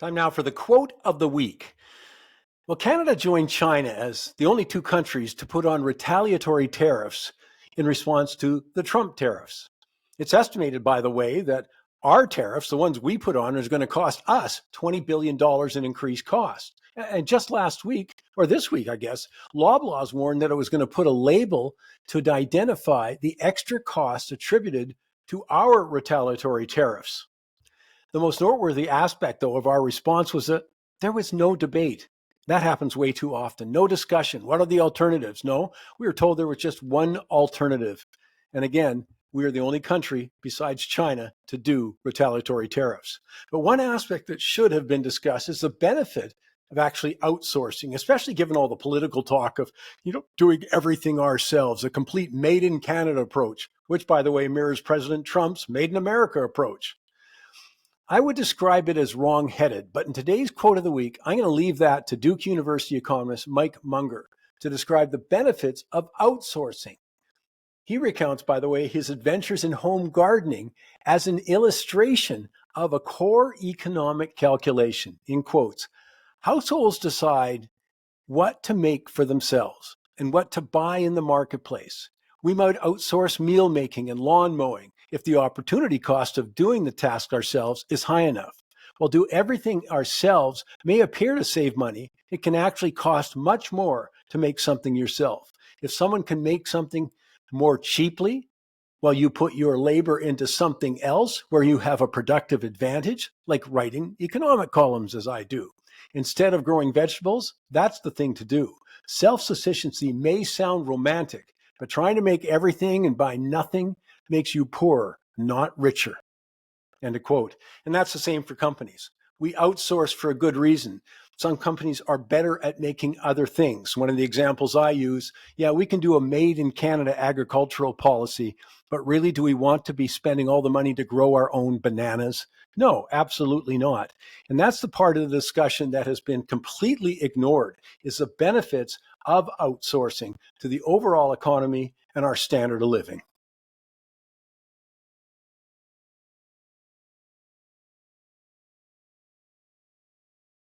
Time now for the quote of the week. Well, Canada joined China as the only two countries to put on retaliatory tariffs in response to the Trump tariffs. It's estimated, by the way, that our tariffs, the ones we put on, is going to cost us $20 billion in increased costs. And just last week, or this week, I guess, Loblaws warned that it was going to put a label to identify the extra costs attributed to our retaliatory tariffs. The most noteworthy aspect, though, of our response was that there was no debate. That happens way too often. No discussion. What are the alternatives? No, we were told there was just one alternative. And again, we are the only country besides China to do retaliatory tariffs. But one aspect that should have been discussed is the benefit of actually outsourcing, especially given all the political talk of, doing everything ourselves, a complete made in Canada approach, which, by the way, mirrors President Trump's made in America approach. I would describe it as wrong-headed, but in today's quote of the week, I'm going to leave that to Duke University economist Mike Munger to describe the benefits of outsourcing. He recounts, by the way, his adventures in home gardening as an illustration of a core economic calculation. In quotes, households decide what to make for themselves and what to buy in the marketplace. We might outsource meal making and lawn mowing if the opportunity cost of doing the task ourselves is high enough. While do everything ourselves may appear to save money, it can actually cost much more to make something yourself. If someone can make something more cheaply, while you put your labor into something else where you have a productive advantage, like writing economic columns as I do, instead of growing vegetables, that's the thing to do. Self-sufficiency may sound romantic, but trying to make everything and buy nothing makes you poorer, not richer. End of quote. And that's the same for companies. We outsource for a good reason. Some companies are better at making other things. One of the examples I use, we can do a made in Canada agricultural policy, but really do we want to be spending all the money to grow our own bananas? No, absolutely not. And that's the part of the discussion that has been completely ignored, is the benefits of outsourcing to the overall economy and our standard of living.